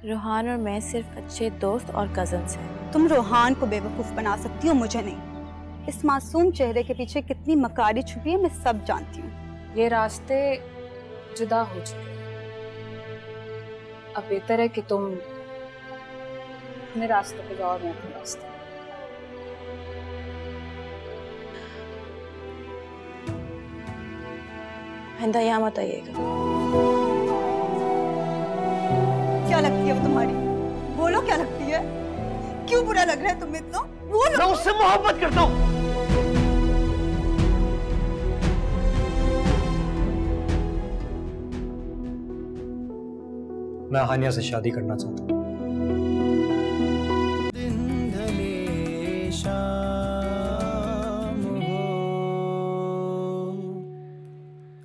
रोहान और मैं सिर्फ अच्छे दोस्त और कजन्स हैं। तुम रोहान को बेवकूफ बना सकती हो, मुझे नहीं। इस मासूम चेहरे के पीछे कितनी मकारी छुपी है मैं सब जानती हूँ। ये रास्ते जुदा हो चुके हैं, अब बेहतर है कि तुम अपने रास्ते पे जाओ, मैं अपने रास्ते। आइंदा यहाँ मत आइएगा। क्या लगती है वो तुम्हारी? बोलो क्या लगती है? क्यों बुरा लग रहा है तुम्हें इतना? बोलो। मैं उससे मोहब्बत करता हूँ। मैं हानिया से शादी करना चाहता हूँ।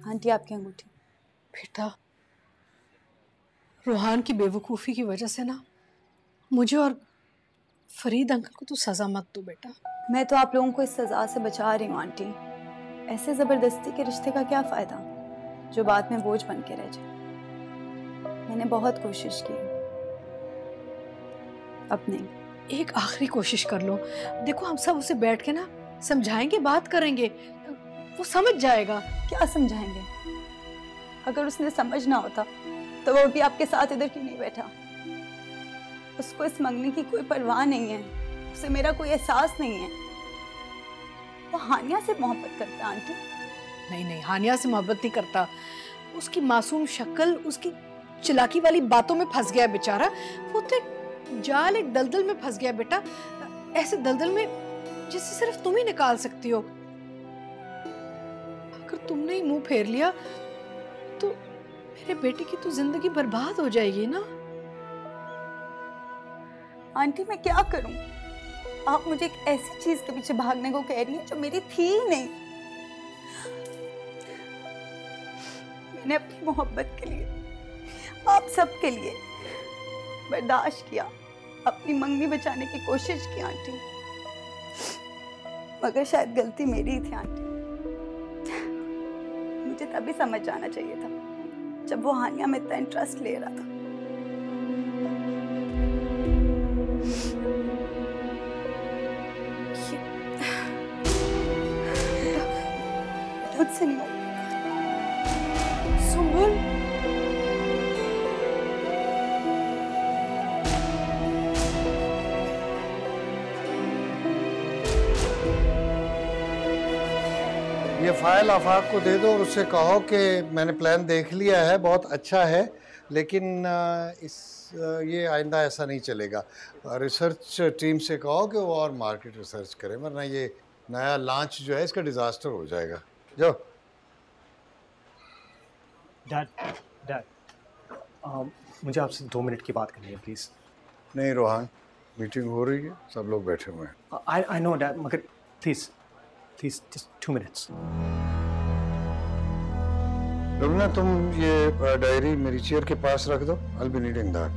आंटी आपकी अंगूठी। बेटा, रोहान की बेवकूफ़ी की वजह से ना मुझे और फरीद अंकल को तो सज़ा मत दो बेटा। मैं तो आप लोगों को इस सज़ा से बचा रही हूँ आंटी। ऐसे ज़बरदस्ती के रिश्ते का क्या फ़ायदा जो बाद में बोझ बन के रह जाए। मैंने बहुत कोशिश की, अब नहीं। एक आखिरी कोशिश कर लो। देखो, हम सब उसे बैठ के ना समझाएंगे, बात करेंगे, वो समझ जाएगा। क्या समझाएंगे? अगर उसने समझना होता तो वो भी आपके साथ इधर क्यों नहीं बैठा? उसको इस मंगने की कोई परवाह नहीं है, उसे मेरा कोई एहसास नहीं है। वो हानिया से मोहब्बत करता है आंटी। नहीं नहीं, हानिया से मोहब्बत नहीं करता। उसकी मासूम शक्ल, उसकी चिलाकी वाली बातों में फंस गया बेचारा। वो तो एक जाल, एक दलदल में फंस गया बेटा, ऐसे दलदल में जिससे सिर्फ तुम ही निकाल सकती हो। अगर तुमने ही मुंह फेर लिया तो मेरे बेटे की तो जिंदगी बर्बाद हो जाएगी ना। आंटी मैं क्या करूं? आप मुझे एक ऐसी चीज के पीछे भागने को कह रही हैं जो मेरी थी ही नहीं। मैंने अपनी मोहब्बत के लिए, आप सबके लिए बर्दाश्त किया, अपनी मंगनी बचाने की कोशिश की आंटी, मगर शायद गलती मेरी ही थी आंटी। मुझे तभी समझ जाना चाहिए था जब वो हानिया में इतना इंटरेस्ट ले रहा था। मुझसे नहीं हो। सुम्बुल, ये फाइल आफाक को दे दो और उससे कहो कि मैंने प्लान देख लिया है, बहुत अच्छा है, लेकिन ये आइंदा ऐसा नहीं चलेगा। रिसर्च टीम से कहो कि वो और मार्केट रिसर्च करें, वरना ये नया लॉन्च जो है इसका डिजास्टर हो जाएगा। जो डैड, मुझे आपसे 2 मिनट की बात करनी है प्लीज। नहीं रोहान, मीटिंग हो रही है, सब लोग बैठे हुए हैं। आई नो डैड, मगर प्लीज just 2 minutes। रुबना, तुम ये डायरी मेरी चेयर के पास रख दो। I'll be needing that।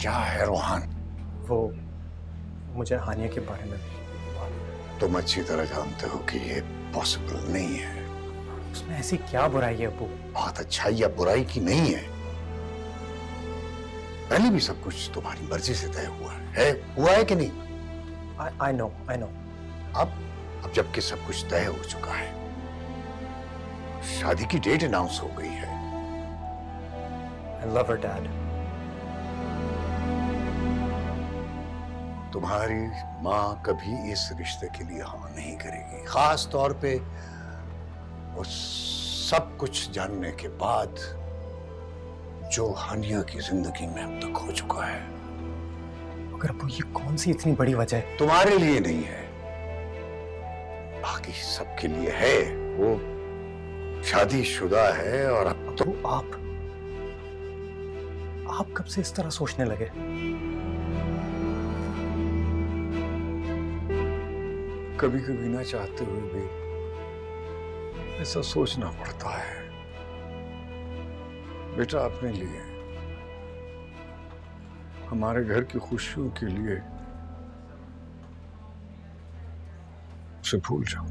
क्या है रोहान? वो मुझे हानिया के बारे में तुम अच्छी तरह जानते हो कि ये पॉसिबल नहीं है। उसमें ऐसी क्या बुराई है अब्बू? बात अच्छाई या बुराई की नहीं है। पहले भी सब कुछ तुम्हारी मर्जी से तय हुआ है कि नहीं? I know। अब जबकि सब कुछ तय हो चुका है, शादी की डेट अनाउंस हो गई है। I love her, Dad। तुम्हारी माँ कभी इस रिश्ते के लिए हाँ नहीं करेगी, खास तौर पे वो सब कुछ जानने के बाद जो हानिया की जिंदगी में अब तक हो चुका है। मगर अब्बू, ये कौन सी इतनी बड़ी वजह है? तुम्हारे लिए नहीं है, बाकी सबके लिए है। वो शादीशुदा है और अब तो आप कब से इस तरह सोचने लगे? कभी कभी ना चाहते हुए भी ऐसा सोचना पड़ता है। बेटा, अपने लिए, हमारे घर की खुशियों के लिए उसे भूल जाओ।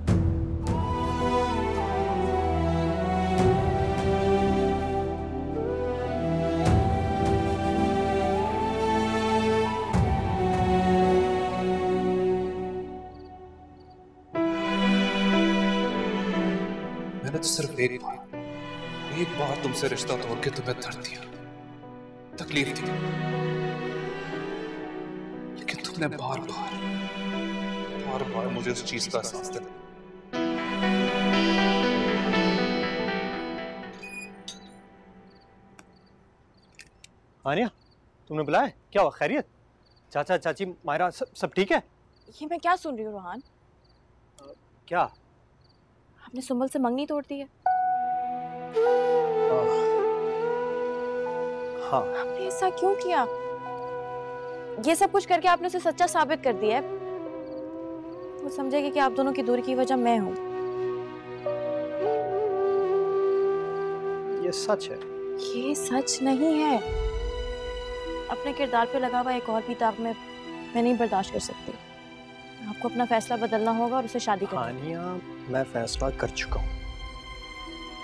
मैंने तो सिर्फ एक बार तुमसे रिश्ता तोड़ के तुम्हें दर्द दिया, तकलीफ दी, लेकिन तुमने बार बार मुझे उस चीज का एहसास दिलाया। आनिया, तुमने बुलाया? क्या हुआ? खैरियत? चाचा चाची मायरा सब ठीक है? ये मैं क्या सुन रही हूँ रोहान? क्या? आपने सुंबल से मंगनी तोड़ दी है? हाँ। आपने ऐसा क्यों किया? ये सब कुछ करके आपने उसे सच्चा साबित कर दिया है। वो समझेगी कि आप दोनों की दूरी की वजह मैं हूँ। ये सच है। ये सच नहीं है। अपने किरदार पे लगा हुआ एक और भी दाग मैं नहीं बर्दाश्त कर सकती। आपको अपना फैसला बदलना होगा और उसे शादी करनी। आनिया, मैं फैसला कर चुका हूँ,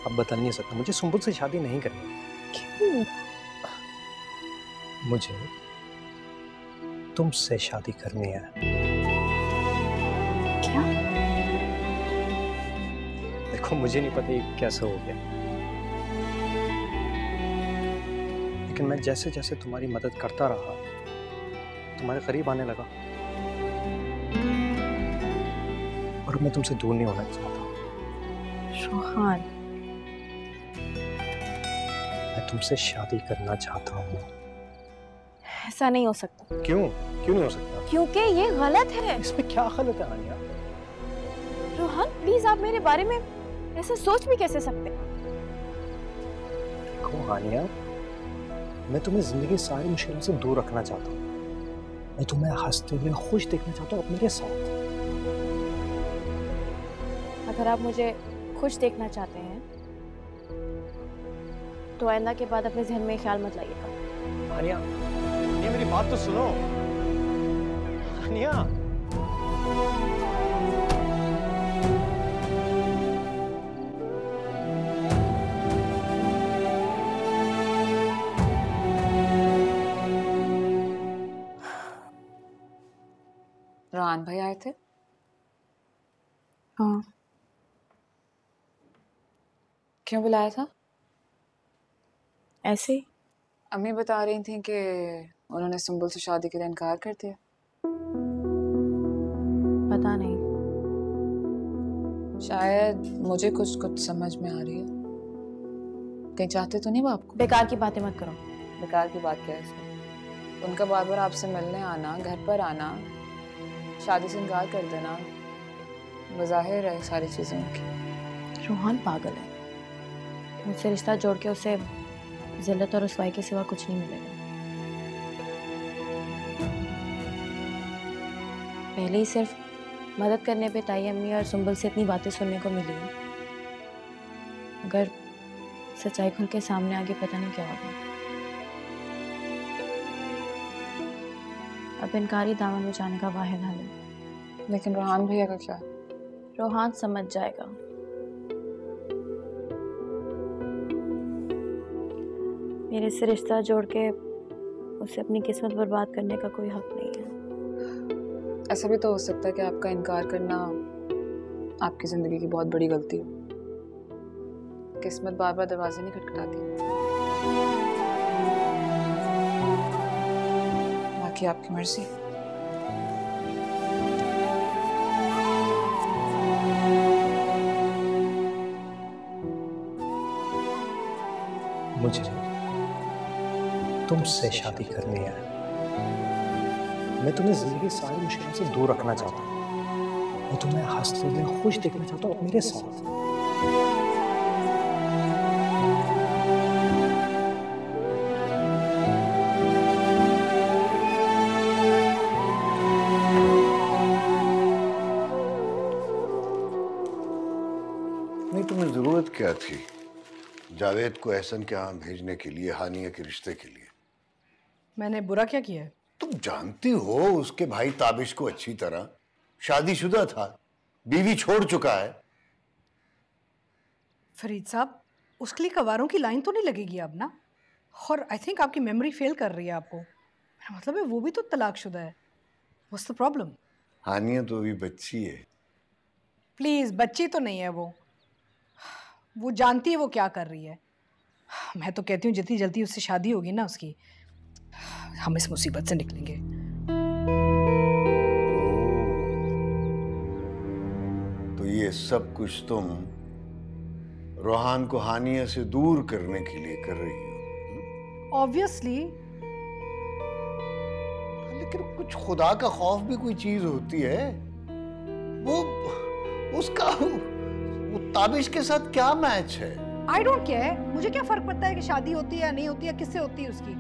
अब बदल नहीं सकता। मुझे सुंबुल से शादी नहीं करनी। क्यों? मुझे तुमसे शादी करनी है। क्या? देखो, मुझे नहीं पता ये कैसे हो गया, लेकिन मैं जैसे जैसे तुम्हारी मदद करता रहा, तुम्हारे करीब आने लगा, और मैं तुमसे दूर नहीं होना चाहता। रोहान, मैं तुमसे शादी करना चाहता हूँ। ऐसा नहीं हो सकता। क्यों नहीं हो सकता? क्योंकि ये गलत है। इसमें क्या गलत है आनिया? रोहन, प्लीज आप मेरे बारे में ऐसा सोच भी कैसे सकते? देखो आनिया, मैं तुम्हें जिंदगी सारी मुश्किलों से दूर रखना चाहता हूँ। मैं तुम्हें हंसते हुए खुश देखना चाहता हूँ मेरे साथ। अगर आप मुझे खुश देखना चाहते हैं तो आइंदा के बाद अपने जहन में ख्याल मत लाइएगा। आनिया, ये मेरी बात तो सुनो। आनिया, रोहान भाई आए थे? हाँ। क्यों बुलाया था? ऐसे ही। अम्मी बता रही थी कि उन्होंने सुंबुल से शादी के लिए इनकार कर दिया। पता नहीं, शायद मुझे कुछ समझ में आ रही है। कहीं चाहते तो नहीं वो आपको? बेकार की बातें मत करो। बेकार की बात क्या है इसमें? उनका बार बार आपसे मिलने आना, घर पर आना, शादी से इनकार कर देना, बज़ाहिर है सारी चीज़ें उनकी। रोहान पागल है। मुझसे रिश्ता जोड़ के उसे जिल्लत और रुसवाई के सिवा कुछ नहीं मिलेगा। पहले ही सिर्फ मदद करने पे ताई अम्मी और सुंबल से इतनी बातें सुनने को मिली हैं। अगर सच्चाई खुल के सामने आगे पता नहीं क्या होगा। अब इनकारी दामन में जाने का वाहिद हल है। लेकिन रोहान भैया का क्या? रोहान समझ जाएगा। मेरे से रिश्ता जोड़ के उसे अपनी किस्मत बर्बाद करने का कोई हक नहीं है। ऐसा भी तो हो सकता है कि आपका इनकार करना आपकी जिंदगी की बहुत बड़ी गलती हो। किस्मत बार बार दरवाजे नहीं खटखटाती। बाकी आपकी मर्जी। मुझे तुमसे शादी करनी है। मैं तुम्हें जिंदगी सारी मुश्किलों से दूर रखना चाहता हूँ। मैं तुम्हें हंसते हुए खुश देखना चाहता हूँ मेरे साथ। नहीं, तुम्हें जरूरत क्या थी जावेद को एहसन के यहाँ भेजने के लिए, हानिया के रिश्ते के लिए? मैंने बुरा क्या किया है? तुम जानती हो उसके भाई ताबिश को अच्छी तरह। शादीशुदा था, बीवी छोड़ चुका है। फरीद साहब, उसके लिए कवारों की लाइन तो नहीं लगेगी अब ना? और आई थिंक आपकी मेमोरी फेल कर रही है आपको। मेरा मतलब है वो भी तो तलाकशुदा है। What's the problem? हानिया तो अभी बच्ची है। प्लीज, बच्ची तो नहीं है वो जानती है वो क्या कर रही है। मैं तो कहती हूँ जितनी जल्दी उससे शादी होगी ना उसकी, हम इस मुसीबत से निकलेंगे। तो ये सब कुछ तुम रोहान को हानिया से दूर करने के लिए कर रही हो? ऑब्वियसली। लेकिन कुछ खुदा का खौफ भी कोई चीज होती है। वो उसका वो ताबिश के साथ क्या मैच है? आई डोंट केयर, मुझे क्या फर्क पड़ता है कि शादी होती है या नहीं होती है, किससे होती है उसकी।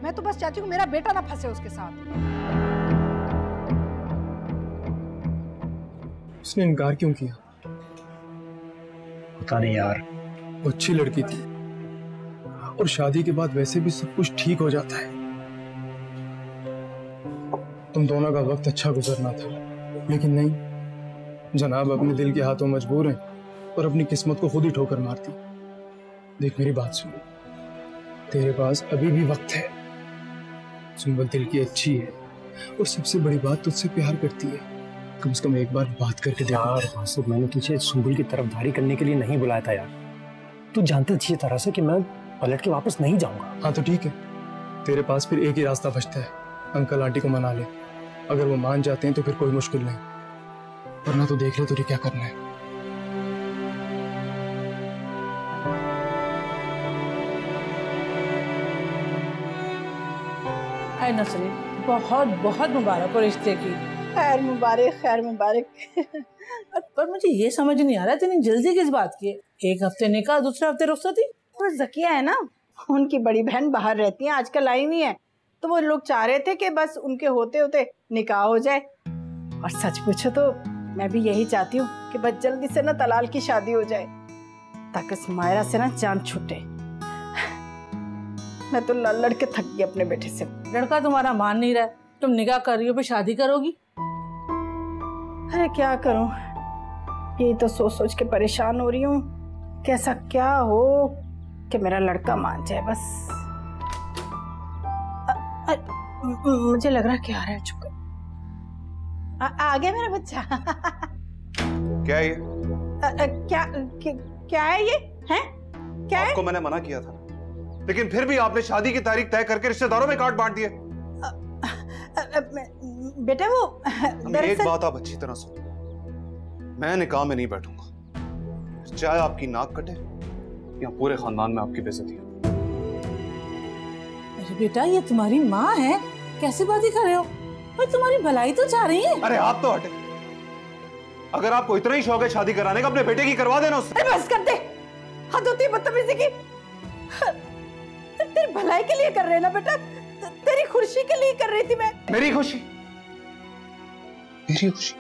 मैं तो बस चाहती हूँ मेरा बेटा ना फंसे उसके साथ। उसने इनकार क्यों किया? पता नहीं यार, वो अच्छी लड़की थी और शादी के बाद वैसे भी सब कुछ ठीक हो जाता है। तुम दोनों का वक्त अच्छा गुजरना था, लेकिन नहीं। जनाब अपने दिल के हाथों मजबूर हैं और अपनी किस्मत को खुद ही ठोकर मारती। देख मेरी बात सुन, तेरे पास अभी भी वक्त है। सुंबल दिल की अच्छी है और सबसे बड़ी बात तुझसे प्यार करती है। कम से कम एक बार बात करके देख। यार मासूम, मैंने तुझे सुंबुल की तरफदारी करने के लिए नहीं बुलाया था यार। तू जानता अच्छी तरह से कि मैं पलट के वापस नहीं जाऊंगा। हाँ तो ठीक है, तेरे पास फिर एक ही रास्ता बचता है, अंकल आंटी को मना ले। अगर वो मान जाते हैं तो फिर कोई मुश्किल नहीं, वरना तो देख ले तुझे क्या करना है। हाय नसरीन, बहुत बहुत मुबारक हो रिश्ते की। खैर मुबारक, खैर मुबारक। पर मुझे ये समझ नहीं आ रहा इतनी जल्दी किस बात की है? एक हफ्ते निकाह, दूसरे हफ्ते रुखसती। वो जकिया है ना, उनकी बड़ी बहन बाहर रहती है, आजकल आई नहीं है, तो वो लोग चाह रहे थे कि बस उनके होते होते निकाह हो जाए। और सच पूछो तो मैं भी यही चाहती हूँ कि बस जल्दी से ना तलाल की शादी हो जाए, ताकि सुमायरा से ना जान छूटे। मैं तो लड़ लड़ के थक गई अपने बेटे से। लड़का तुम्हारा मान नहीं रहा है, तुम निकाह कर रही हो, फिर शादी करोगी? अरे क्या करूं, यही तो सोच सोच के परेशान हो रही हूँ कि ऐसा क्या हो कि मेरा लड़का मान जाए बस। मुझे लग रहा है कि आ रहा है, चुप। आ गया मेरा बच्चा। क्या है ये? क्या है ये? हैं? क्या है? आपको मैंने मना किया था, लेकिन फिर भी आपने शादी की तारीख तय करके रिश्तेदारों में काट बांट दिए। बेटा वो एक बात आप अच्छी तरह सुनो, मैं निकाह में नहीं बैठूंगा, चाहे आपकी नाक कटे या पूरे खानदान में आपकी बेइज्जती हो। अरे बेटा, ये तुम्हारी माँ है, कैसी बातें कर रहे हो? और तुम्हारी भलाई तो चाह रही है। अरे आप तो हटे, अगर आपको इतना ही शौक है शादी कराने का, अपने बेटे की करवा देना उससे। अरे बस कर दे, हद होती है बदतमीजी की। तेरी भलाई के लिए कर रहे ना बेटा, तेरी खुशी के लिए कर रही थी मैं। मेरी खुशी? मेरी खुशी?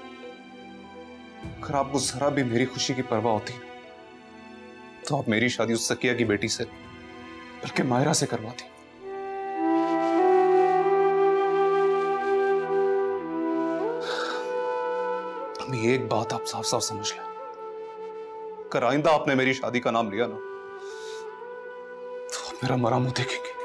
अगर आपको जरा भी मेरी खुशी की परवाह होती तो आप मेरी शादी उस सकिया की बेटी से, बल्कि मायरा से करवाती। एक बात आप साफ साफ समझ लें, अगर आइंदा आपने मेरी शादी का नाम लिया ना, तो मेरा मरा मुंह देखेंगे।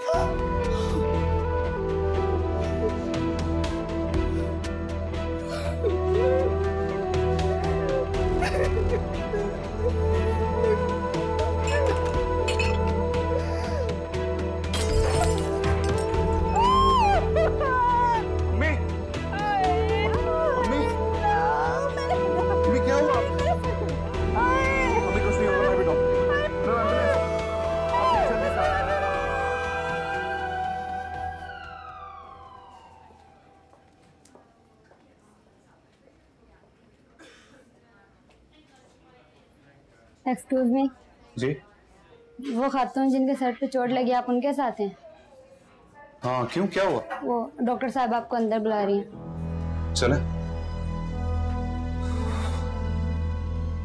एक्सक्यूज मी जी? वो खातून जिनके सर पे चोट लगी, आप उनके साथ हैं? हाँ, क्यों, क्या हुआ? वो डॉक्टर साहब आपको अंदर बुला रही हैं। चले।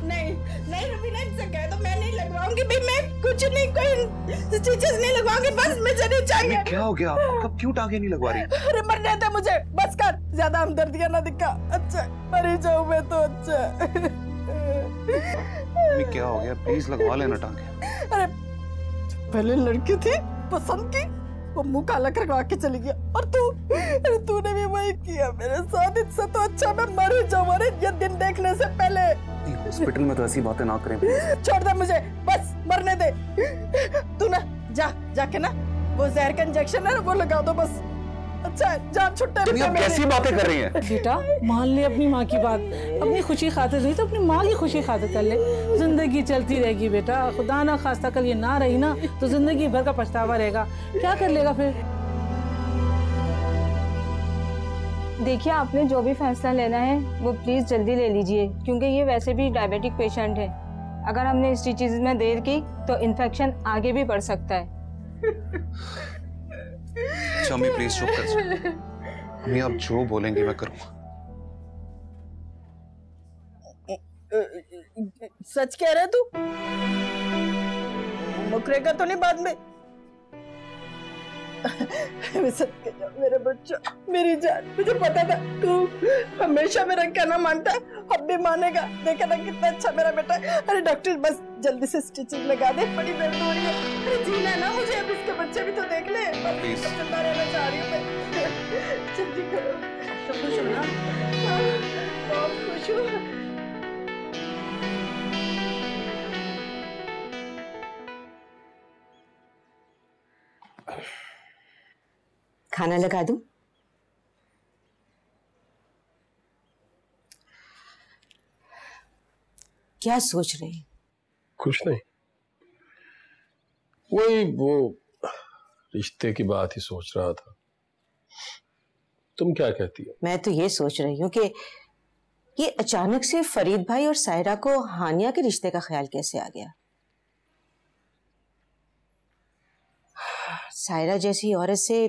नहीं नहीं रवीना, इनसे कह दो मैं नहीं लगवाऊंगी भाई, मैं कुछ नहीं, कोई स्टिचेस नहीं लगवाऊंगी, बस मुझे नहीं चाहिए। क्या हो गया आपको? कब क्यों टांगे नहीं लगवा रही? अरे मरने दे मुझे, बस कर, ज्यादा हमदर्दियां ना दिखा। अच्छा मर ही जाऊं मैं तो। अच्छा क्या हो गया? प्लीज लगवा लेना टांगे। अरे पहले लड़की थी पसंद की, वो मुंह काला करवा के चली गया, और तूने भी वही किया मेरे साथ। इससे तो अच्छा मैं मर ही जाऊं। अरे ये दिन देखने से पहले। हॉस्पिटल में तो ऐसी बातें ना करें। छोड़ दे मुझे, बस मरने दे। तू ना जाके ना वो जहर का इंजेक्शन है ना, वो लगा दो बस। अच्छा जान छुट्टे। आप कैसी बातें कर रही हैं? बेटा मान ले अपनी माँ की बात, अपनी खुशी खातिर नहीं तो अपनी माँ की खुशी खातिर कर ले। जिंदगी चलती रहेगी बेटा, खुदा ना खास्ता कल ये ना रही ना तो जिंदगी भर का पछतावा रहेगा। क्या कर लेगा फिर? देखिए आपने जो भी फैसला लेना है वो प्लीज जल्दी ले लीजिए, क्योंकि ये वैसे भी डायबिटिक पेशेंट है। अगर हमने इस चीज में देर की तो इन्फेक्शन आगे भी बढ़ सकता है। अम्मी प्लीज चुप कर। अम्मी आप जो बोलेंगी मैं करूंगा। सच कह रहे तू? मुकरेगा तो नहीं बाद में? मेरे बच्चा, मेरी जान, मुझे पता था तू हमेशा मेरा कहना मानता है, अब भी मानेगा। देखा ना कितना अच्छा मेरा बेटा। अरे डॉक्टर बस जल्दी से स्टिचिंग लगा दे, बड़ी दर्द हो रही है। अरे जीना है ना मुझे, अब इसके बच्चे भी तो देख ले। जिंदा रहना चाह रही हूँ मैं। जल्दी करो। सब खुश हो ना? बहुत खुश हूँ। खाना लगा दूं? क्या सोच रहे हैं? कुछ नहीं, वो रिश्ते की बात ही सोच रहा था। तुम क्या कहती हो? मैं तो ये सोच रही हूँ कि ये अचानक से फरीद भाई और सायरा को हानिया के रिश्ते का ख्याल कैसे आ गया? सायरा जैसी औरत से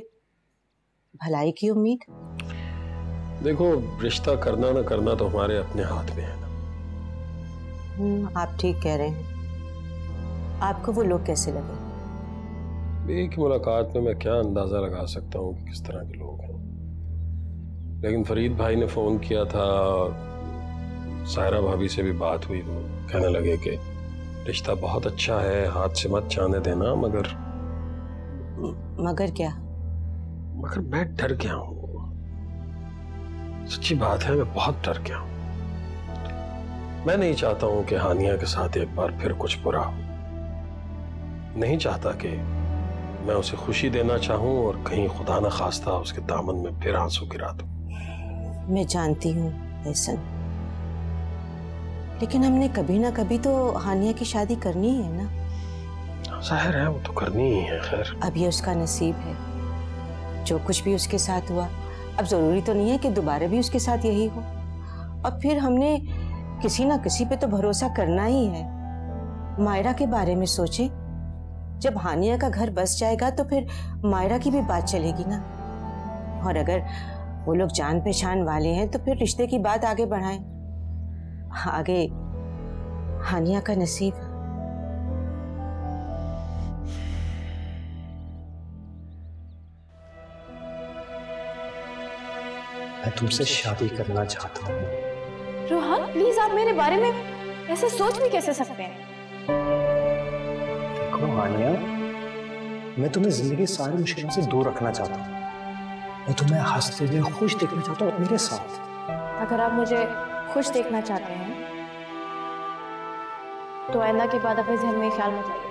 भलाई की उम्मीद? देखो, रिश्ता करना ना करना तो हमारे अपने हाथ में है ना। आप ठीक कह रहे हैं। आपको वो लोग कैसे लगे? एक मुलाकात में मैं क्या अंदाजा लगा सकता हूँ कि किस तरह के लोग हैं, लेकिन फरीद भाई ने फोन किया था और सायरा भाभी से भी बात हुई। वो कहने लगे कि रिश्ता बहुत अच्छा है, हाथ से मत जाने देना। मगर क्या? मगर मैं डर गया हूँ। सच्ची बात है, मैं बहुत डर गया हूँ। मैं नहीं चाहता हूं कि हानिया के साथ एक बार फिर कुछ बुरा हो। नहीं चाहता कि मैं उसे खुशी देना चाहूं और कहीं खुदा न खास्ता उसके दामन में फिर आंसू गिरा दूं। मैं जानती हूँ एहसन, लेकिन हमने कभी ना कभी तो हानिया की शादी करनी है ना। जाहिर है वो तो करनी ही है। खैर अब ये उसका नसीब है, जो कुछ भी उसके साथ हुआ। अब जरूरी तो नहीं है कि दोबारा भी उसके साथ यही हो। अब फिर हमने किसी ना किसी पे तो भरोसा करना ही है। मायरा के बारे में सोचे, जब हानिया का घर बस जाएगा तो फिर मायरा की भी बात चलेगी ना। और अगर वो लोग जान पहचान वाले हैं तो फिर रिश्ते की बात आगे बढ़ाएं। आगे हानिया का नसीब। मैं तुमसे शादी करना चाहता हूँ। रोहन प्लीज, आप मेरे बारे में ऐसे सोच भी कैसे सकते हैं? देखो हानिया, मैं तुम्हें जिंदगी सारी मुश्किलों से दूर रखना चाहता हूँ। मैं तुम्हें हंसते हुए खुश देखना चाहता हूँ मेरे साथ। अगर आप मुझे खुश देखना चाहते हैं तो आइंदा की बात अपने जहन में ख्याल मत लाइए।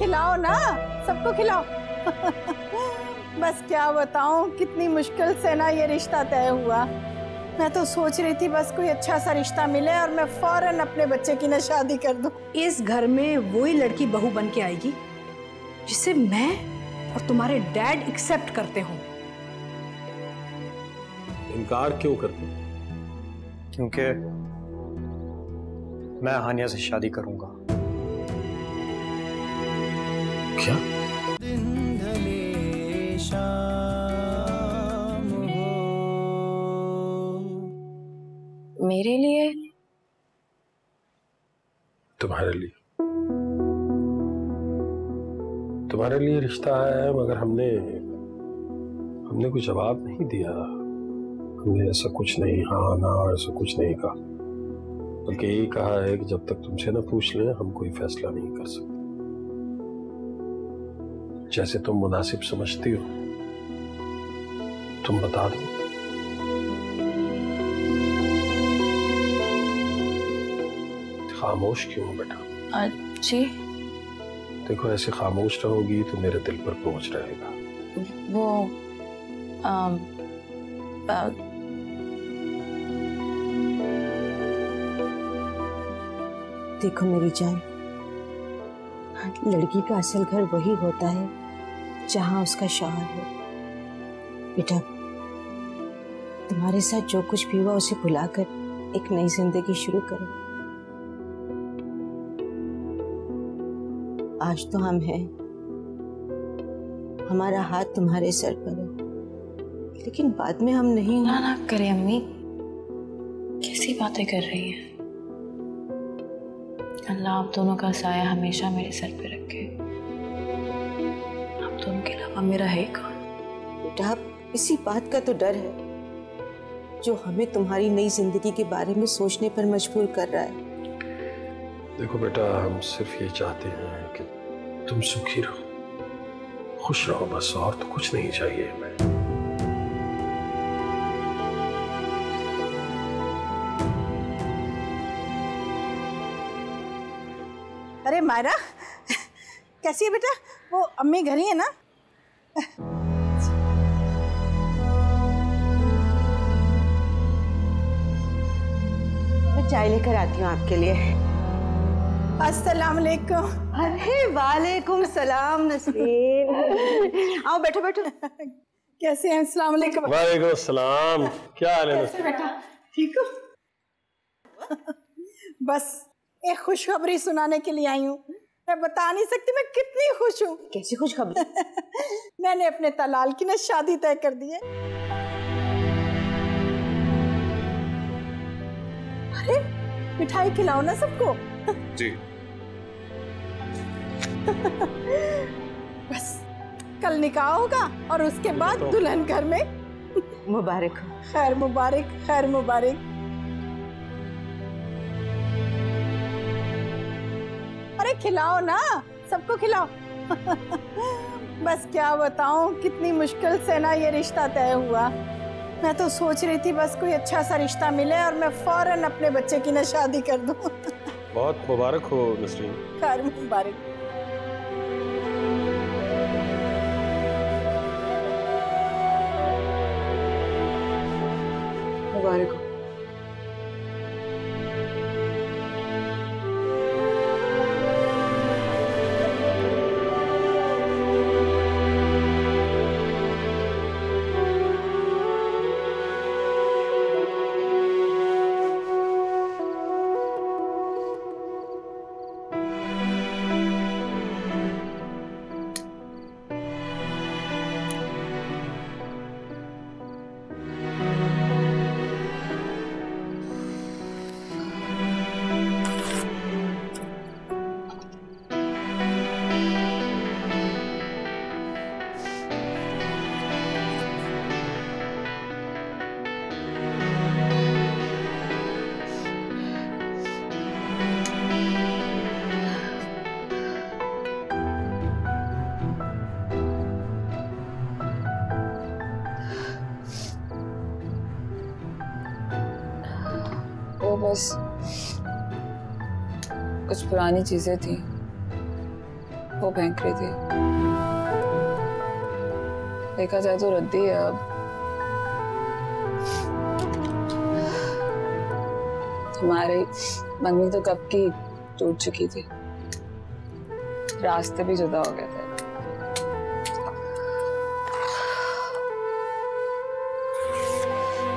खिलाओ ना, सबको खिलाओ। बस क्या बताऊं, कितनी मुश्किल से ना ये रिश्ता तय हुआ। मैं तो सोच रही थी बस कोई अच्छा सा रिश्ता मिले और मैं फौरन अपने बच्चे की ना शादी कर दूं। इस घर में वही लड़की बहू बन के आएगी जिसे मैं और तुम्हारे डैड एक्सेप्ट करते हो। इनकार क्यों करते? क्योंकि मैं हानिया से शादी करूंगा। क्या? मेरे लिए? तुम्हारे लिए। तुम्हारे लिए रिश्ता आया है, मगर हमने कोई जवाब नहीं दिया। हमने ऐसा कुछ नहीं, हाँ ना ऐसा कुछ नहीं कहा, बल्कि यही कहा है कि जब तक तुमसे ना पूछ लें हम कोई फैसला नहीं कर सकते। जैसे तुम मुनासिब समझती हो तुम बता दो। खामोश क्यों बेटा? जी देखो, ऐसे खामोश रहोगी तो मेरे दिल पर बोझ रहेगा। वो देखो मेरी जान, लड़की का असल घर वही होता है जहां उसका शौहर हो। बेटा, तुम्हारे साथ जो कुछ भी हुआ उसे भुलाकर एक नई जिंदगी शुरू करो। आज तो हम हैं, हमारा हाथ तुम्हारे सर पर है, लेकिन बाद में हम नहीं। ना करे अम्मी, कैसी बातें कर रही हैं? अल्लाह आप दोनों का साया हमेशा मेरे सर पे रखे। आप दोनों के अलावा मेरा है कौन? बेटा, इसी बात का तो डर है जो हमें तुम्हारी नई जिंदगी के बारे में सोचने पर मजबूर कर रहा है। देखो बेटा, हम सिर्फ ये चाहते हैं कि तुम सुखी रहो, खुश रहो, बस, और तो कुछ नहीं चाहिए हमें। अरे मायरा, कैसी है बेटा? वो अम्मी घर ही है ना? मैं चाय लेकर आती हूँ आपके लिए। अस्सलाम वालेकुम। अरे वालेकुम सलाम नसरीन। आओ बैठो बैठो। कैसे हैं? अस्सलाम वालेकुम। वालेकुम सलाम। क्या हाल है? कैसे बेटा, ठीक हो? बस एक खुशखबरी सुनाने के लिए आई हूँ। मैं बता नहीं सकती मैं कितनी खुश हूँ। कैसी खुशखबरी? मैंने अपने तलाल की ना शादी तय कर दी है। अरे मिठाई खिलाओ ना सबको। जी। बस कल निकाह होगा और उसके बाद दुल्हन घर में। मुबारक हो। खैर मुबारक, खैर मुबारक। अरे खिलाओ ना, सबको खिलाओ। बस क्या बताऊं, कितनी मुश्किल से ना ये रिश्ता तय हुआ। मैं तो सोच रही थी बस कोई अच्छा सा रिश्ता मिले और मैं फौरन अपने बच्चे की ना शादी कर दूं। बहुत मुबारक हो नसरीन। खैर मुबारक। मुबारक हो। वो बस कुछ पुरानी चीजें थी वो फेंक रही थी। देखा जाए तो रद्दी है अब। तुम्हारी मंगनी तो कब की टूट चुकी थी, रास्ते भी जुदा हो गए थे।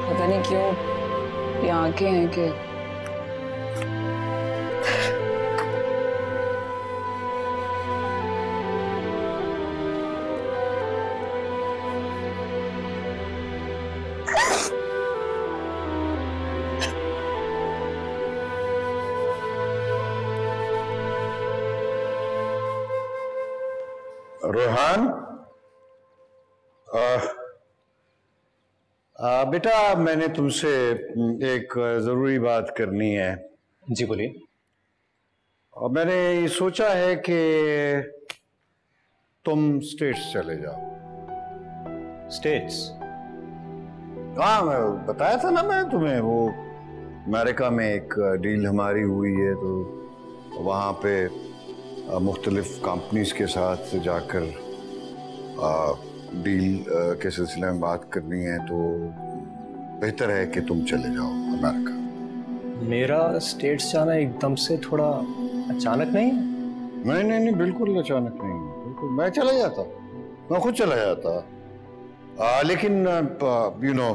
पता नहीं क्यों ये आंखें हैं कि रोहान, बेटा मैंने तुमसे एक जरूरी बात करनी है। जी बोलिए। और मैंने ये सोचा है कि तुम स्टेट्स चले जाओ। स्टेट्स? हाँ, मैं बताया था ना मैं तुम्हें, वो अमेरिका में एक डील हमारी हुई है, तो वहाँ पे मुख्तलिफ कंपनीज के साथ जाकर डील के सिलसिले में बात करनी है, तो बेहतर है कि तुम चले जाओ अमेरिका। मेरा स्टेट्स जाना एकदम से थोड़ा अचानक नहीं? नहीं नहीं नहीं, बिल्कुल अचानक नहीं, बिल्कुल मैं चला जाता, मैं खुद चला जाता। लेकिन यू नो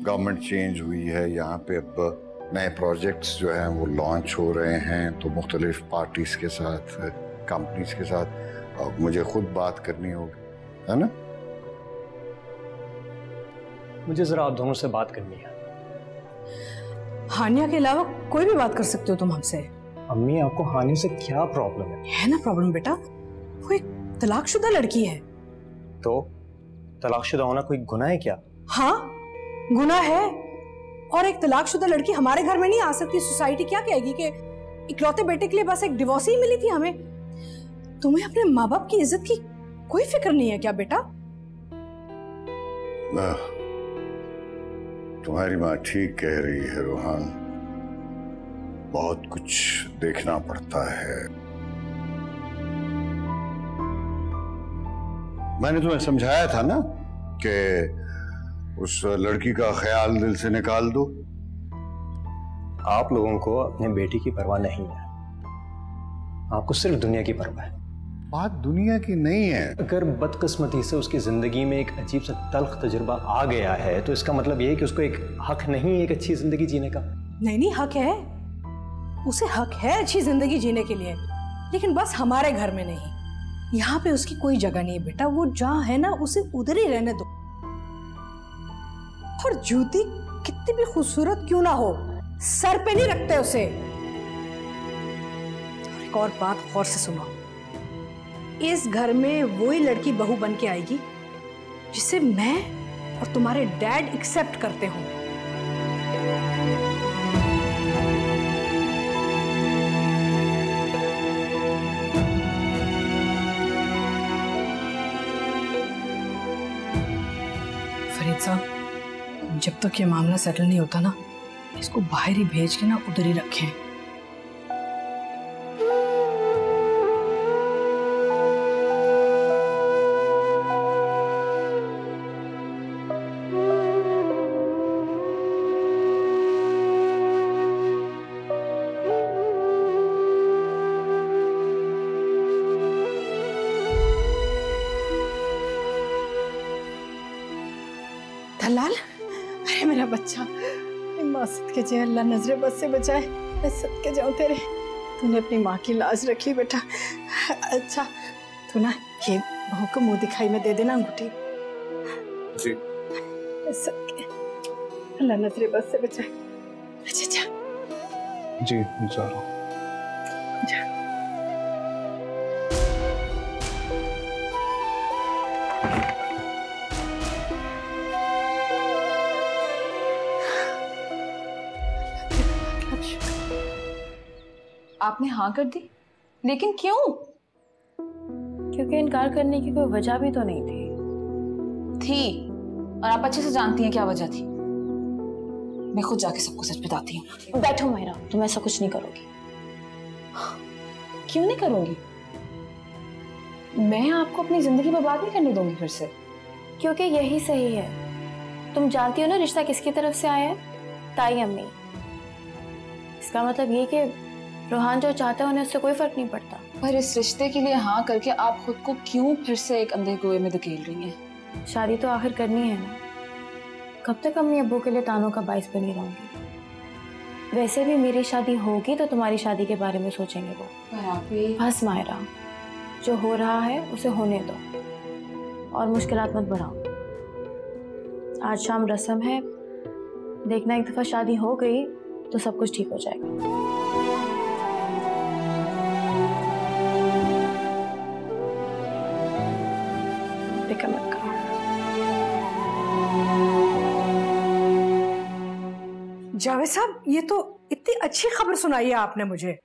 गवर्नमेंट चेंज हुई है यहाँ पे, अब नए प्रोजेक्ट्स जो हैं वो लॉन्च हो रहे हैं, तो मुख्तलिफ पार्टीज के साथ, कंपनीज के साथ मुझे खुद बात करनी होगी, है ना? मुझे जरा आप दोनों से बात करनी है। हानिया के अलावा कोई भी बात कर सकते हो तुम हमसे। अम्मी, आपको हानिया से क्या प्रॉब्लम है ना प्रॉब्लम बेटा, वो एक तलाकशुदा लड़की है। तो तलाकशुदा होना कोई गुनाह है क्या? हाँ गुनाह है, और एक तलाकशुदा लड़की हमारे घर में नहीं आ सकती। सोसाइटी क्या कहेगी कि इकलौते बेटे के लिए बस एक डिवोर्स ही मिली थी हमें। तुम्हें अपने माँ बाप की इज्जत की कोई फिक्र नहीं है क्या बेटा? तुम्हारी माँ ठीक कह रही है रोहान, बहुत कुछ देखना पड़ता है। मैंने तुम्हें समझाया था ना कि उस लड़की का ख्याल दिल से निकाल दो। आप लोगों को अपने बेटी की परवाह नहीं है, आपको सिर्फ दुनिया की परवाह है। बात दुनिया की नहीं है। अगर बदकिस्मती से उसकी जिंदगी में एक अजीब सा तल्ख तजुर्बा आ गया है, तो इसका मतलब यह है कि उसको एक हक नहीं है एक अच्छी जिंदगी जीने का। नहीं नहीं, हक है, उसे हक है अच्छी जिंदगी जीने के लिए, लेकिन बस हमारे घर में नहीं। यहाँ पे उसकी कोई जगह नहीं है बेटा, वो जहाँ है ना उसे उधर ही रहने दो। और जूती कितनी भी खूबसूरत क्यों ना हो, सर पे नहीं रखते उसे। और एक और बात गौर से सुनो, इस घर में वही लड़की बहू बन के आएगी जिसे मैं और तुम्हारे डैड एक्सेप्ट करते हो। फरीद साहब, जब तक ये मामला सेटल नहीं होता ना, इसको बाहर ही भेज के ना उधर ही रखें। दलाल, अरे मेरा बच्चा, माँ सदके जाए, अल्लाह नजरे बद से बचाए। मैं सदके जाऊं तेरे, तूने अपनी माँ की लाज रख ली बेटा। अच्छा तू ना ये बहू को मुंह दिखाई में दे देना अंगूठी। जी। सदके, अल्लाह नजरे बद से बचाए। अच्छा जा। जी जा रहा हूँ। आपने हाँ कर दी, लेकिन क्यों? क्योंकि इनकार करने की कोई वजह भी तो नहीं थी, और आप अच्छे से जानती हैं क्या वजह थी। मैं खुद जाके सबको सच बताती हूँ। बैठो मायरा, तुम ऐसा कुछ नहीं करोगी। क्यों नहीं करूंगी? मैं आपको अपनी जिंदगी बर्बाद नहीं करने दूंगी फिर से। क्योंकि यही सही है। तुम जानती हो ना रिश्ता किसकी तरफ से आया है? ताई अम्मी। इसका मतलब ये कि रोहान जो चाहता है उन्हें उससे कोई फर्क नहीं पड़ता। पर इस रिश्ते के लिए हाँ करके आप खुद को क्यों फिर से एक अंधे कुएं में धकेल रही हैं? शादी तो आखिर करनी है ना। कब तक अम्मी अब्बू के लिए तानों का बाइस बनी रहूंगी? वैसे भी मेरी शादी होगी तो तुम्हारी शादी के बारे में सोचेंगे वो। पर आप ये बस मायरा, जो हो रहा है उसे होने दो और मुश्किलात मत बढ़ाओ। आज शाम रस्म है, देखना एक दफा शादी हो गई तो सब कुछ ठीक हो जाएगा। फिक्र मत करो। जावेद साहब, ये तो इतनी अच्छी खबर सुनाई है आपने मुझे।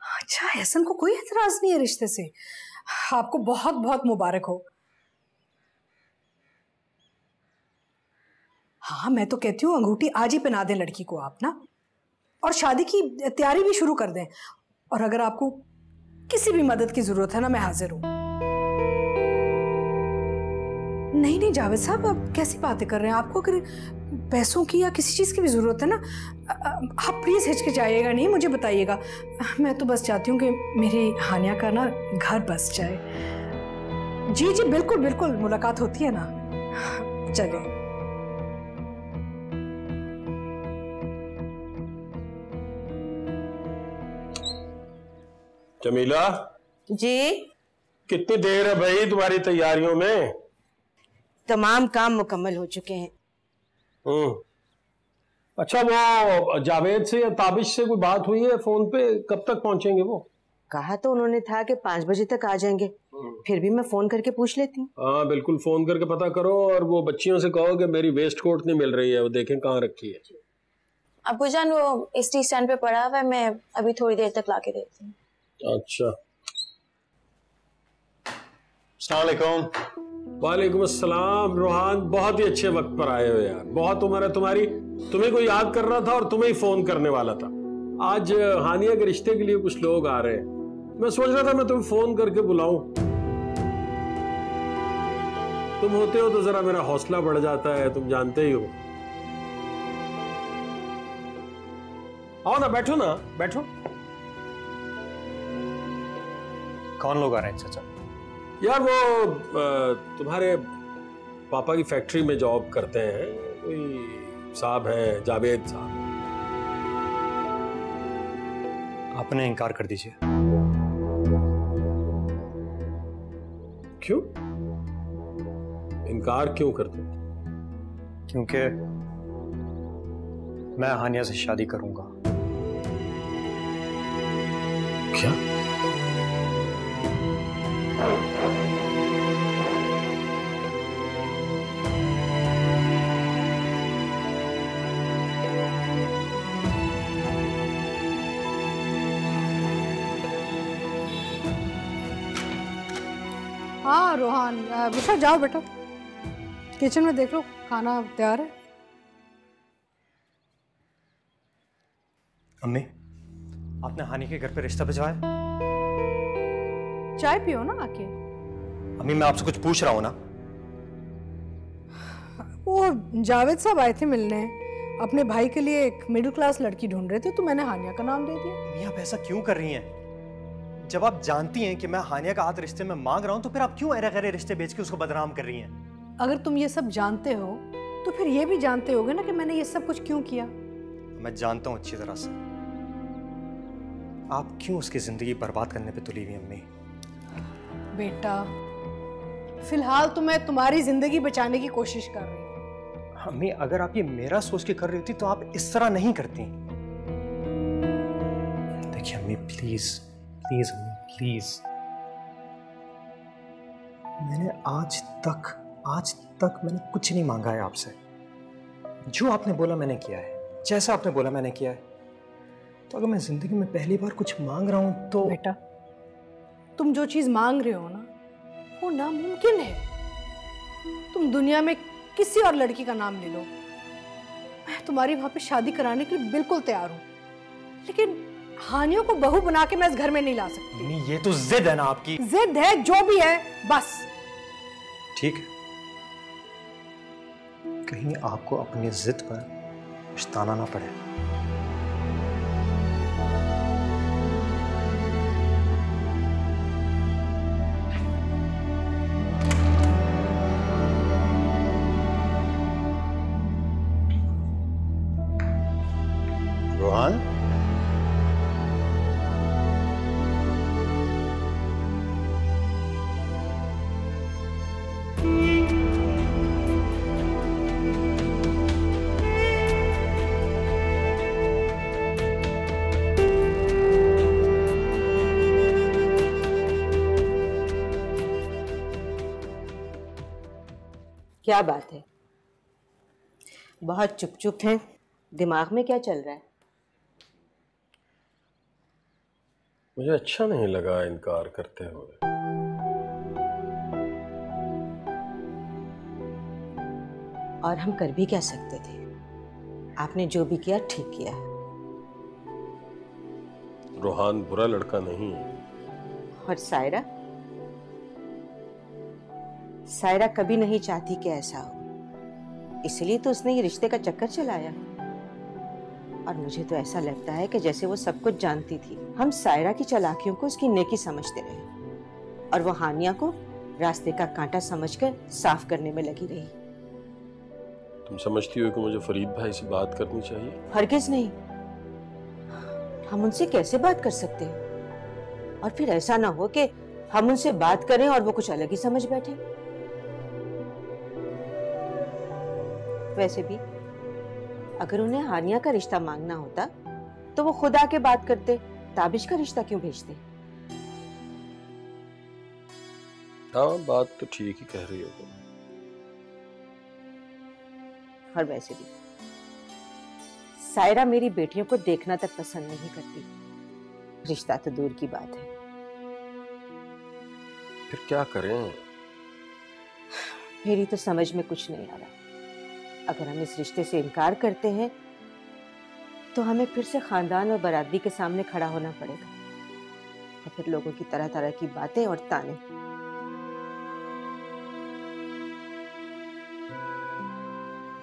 अच्छा, एहसन को कोई एतराज नहीं है रिश्ते से। आपको बहुत बहुत मुबारक हो। हाँ, मैं तो कहती हूँ अंगूठी आज ही पहना दें लड़की को आप ना, और शादी की तैयारी भी शुरू कर दें। और अगर आपको किसी भी मदद की जरूरत है ना, मैं हाजिर हूँ। नहीं नहीं जावेद साहब, आप कैसी बातें कर रहे हैं? आपको अगर पैसों की या किसी चीज़ की भी ज़रूरत है ना, आप प्लीज़ हिचकिचाइएगा नहीं, मुझे बताइएगा। मैं तो बस चाहती हूँ कि मेरी हानिया का ना घर बस जाए। जी जी बिल्कुल बिल्कुल, मुलाकात होती है ना। चले। जमीला जी, कितनी देर है भाई तुम्हारी तैयारियों में? तमाम काम मुकम्मल हो चुके हैं। अच्छा, वो जावेद से या ताबिश से कोई बात हुई है फोन पे? कब तक पहुंचेंगे वो? कहा तो उन्होंने था कि 5 बजे तक आ जाएंगे। फिर भी मैं फोन करके पूछ लेती हूँ। हाँ बिल्कुल, फोन करके पता करो। और वो बच्चियों से कहो कि मेरी वेस्ट कोट नहीं मिल रही है, वो देखें कहाँ रखी है। अब्बूजान वो एसटी स्टैंड पे पड़ा हुआ है, मैं अभी थोड़ी देर तक लाके देती हूँ। अच्छा। अस्सलाम वालेकुम। वालेकुम अस्सलाम। रोहान, बहुत ही अच्छे वक्त पर आए हो यार। बहुत उम्र है तुम्हारी। तुम्हें कोई याद कर रहा था और तुम्हें ही फोन करने वाला था। आज हानिया के रिश्ते के लिए कुछ लोग आ रहे हैं। मैं सोच रहा था मैं तुम्हें फोन करके बुलाऊं। तुम होते हो तो जरा मेरा हौसला बढ़ जाता है, तुम जानते ही हो। आओ ना, बैठो ना, बैठो। कौन लोग आ रहे हैं चाचा? यार वो तुम्हारे पापा की फैक्ट्री में जॉब करते हैं, कोई साहब हैं, जावेद साहब। आपने इनकार कर दीजिए। क्यों इनकार क्यों करते? क्योंकि मैं हानिया से शादी करूंगा। क्या? हाँ रोहान, बेटा जाओ बेटा, किचन में देख लो खाना तैयार है। अम्मी, आपने हानि के घर पे रिश्ता भिजवाया? चाय पियो ना आके। अम्मी, मैं आपसे कुछ पूछ रहा हूँ ना। वो जावेद साहब आए थे मिलने, अपने भाई के लिए एक मिडिल क्लास लड़की ढूंढ रहे थे, तो मैंने हानिया का नाम दे दिया। अम्मी, आप ऐसा क्यों कर रही हैं? जब आप जानती हैं कि मैं हानिया का हाथ रिश्ते में मांग रहा हूं, तो फिर आप क्यों अरे रिश्ते बेच के उसको बदनाम कर रही हैं? अगर तुम ये सब जानते हो तो फिर ये भी जानते होगे ना कि मैंने ये सब कुछ क्यों किया। मैं जानता हूं अच्छी तरह से। आप क्यों उसकी जिंदगी बर्बाद करने पे तुली हुई अम्मी? बेटा, फिलहाल तो मैं तुम्हारी जिंदगी बचाने की कोशिश कर रही हूँ। अम्मी, अगर आप ये मेरा सोच के कर रही होती तो आप इस तरह नहीं करती। देखिए अम्मी, प्लीज प्लीज अम्मी, प्लीज। मैंने आज तक मैंने कुछ नहीं मांगा है आपसे। जो आपने बोला मैंने किया है, जैसा आपने बोला मैंने किया है। तो अगर मैं जिंदगी में पहली बार कुछ मांग रहा हूं तो बेटा, तुम जो चीज मांग रहे हो ना, वो नामुमकिन है। तुम दुनिया में किसी और लड़की का नाम ले लो, मैं तुम्हारी वहां पे शादी कराने के लिए बिल्कुल तैयार हूं। लेकिन हानियों को बहू बना के मैं इस घर में नहीं ला सकती। नहीं, ये तो जिद है ना आपकी। जिद है, जो भी है, बस। ठीक है, कहीं आपको अपनी जिद पर पछताना ना पड़े। रोहान, क्या बात है? बहुत चुप चुप हैं। दिमाग में क्या चल रहा है? मुझे अच्छा नहीं लगा इनकार करते हुए। और हम कर भी क्या सकते थे? आपने जो भी किया ठीक किया। रोहान बुरा लड़का नहीं है। और सायरा? सायरा कभी नहीं चाहती कि ऐसा हो, इसलिए तो उसने ये रिश्ते का चक्कर चलाया। और मुझे तो ऐसा लगता है कि जैसे वो सब कुछ जानती थी। हम सायरा की चालाकियों को उसकी नेकी समझते रहे और वो हानिया को रास्ते का कांटा समझकर साफ करने में लगी रही। तुम समझती हो कि मुझे फरीद भाई से बात करनी चाहिए? हरगिज नहीं। हम उनसे कैसे बात कर सकते हैं? और फिर ऐसा ना हो कि हम उनसे बात करें और वो कुछ अलग ही समझ बैठे। वैसे भी अगर उन्हें हानिया का रिश्ता मांगना होता तो वो खुद आके बात करते। ताबिश का रिश्ता क्यों भेजते? हाँ, बात तो ठीक ही कह रही हो तुम। और वैसे भी सायरा मेरी बेटियों को देखना तक पसंद नहीं करती, रिश्ता तो दूर की बात है। फिर क्या करें? मेरी तो समझ में कुछ नहीं आ रहा। अगर हम इस रिश्ते से इनकार करते हैं तो हमें फिर से खानदान और बरादरी के सामने खड़ा होना पड़ेगा और फिर लोगों की तरह तरह की बातें और ताने।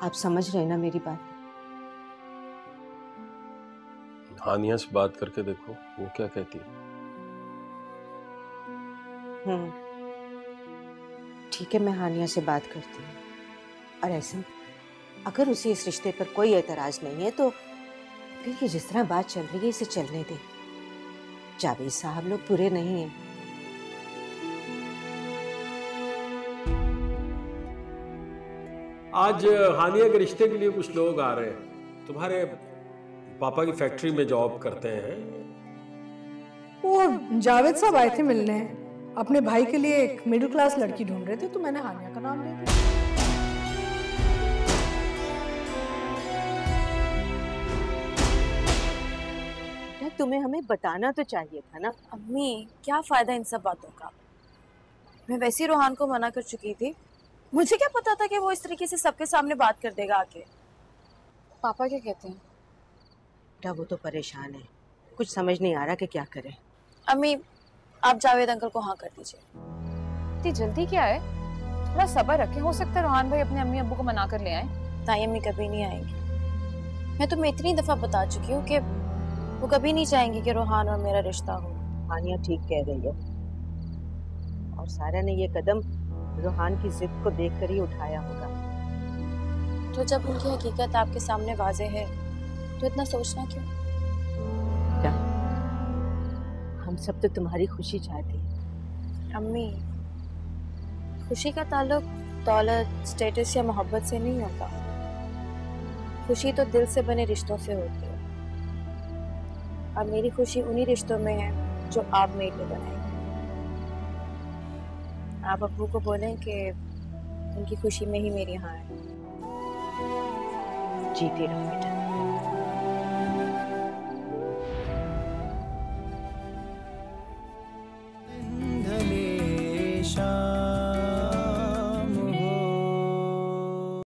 आप समझ रहे हैं ना मेरी बात? हानिया से बात करके देखो वो क्या कहती है। ठीक है, मैं हानिया से बात करती हूँ। और ऐसे में अगर उसे इस रिश्ते पर कोई एतराज नहीं है तो फिर ये जिस तरह बात चल रही है इसे चलने दे। जावेद साहब लोग बुरे नहीं हैं। आज हानिया के रिश्ते के लिए कुछ लोग आ रहे हैं। तुम्हारे पापा की फैक्ट्री में जॉब करते हैं। वो जावेद साहब आए थे मिलने, अपने भाई के लिए एक मिडिल क्लास लड़की ढूंढ रहे थे, तो मैंने हानिया का नाम ले दिया। तुम्हें हमें बताना तो चाहिए था ना। अम्मी, क्या फायदा इन सब बातों का? मैं वैसे ही रोहान को मना कर चुकी थी। मुझे क्या पता था कि वो इस तरीके से सबके सामने बात कर देगा आके। पापा क्या कहते हैं? बेटा वो तो परेशान है, कुछ समझ नहीं आ रहा कि क्या करे। अम्मी, आप जावेद अंकल को हाँ कर दीजिए। इतनी जल्दी क्या है? थोड़ा सब्र रखें, हो सकता है रोहान भाई अपने अम्मी अब्बू को मना कर ले आए। ताई अम्मी कभी नहीं आएंगी। मैं तुम्हें इतनी दफा बता चुकी हूँ कि वो कभी नहीं चाहेंगी कि रोहान और मेरा रिश्ता हो। हानिया ठीक कह रही है। और सारा ने ये कदम रोहान की जिद को देखकर ही उठाया होगा। तो जब उनकी हकीकत आपके सामने वाजे है तो इतना सोचना क्यों? क्या? हम सब तो तुम्हारी खुशी चाहते हैं। अम्मी, खुशी का ताल्लुक दौलत, स्टेटस या मोहब्बत से नहीं होता। खुशी तो दिल से बने रिश्तों से होती है। और मेरी खुशी उन्हीं रिश्तों में है जो आप मेरे लिए बनाएंगे। आप अब्बू को बोलें कि उनकी खुशी में ही मेरी हाँ है। जीते रहो बेटा।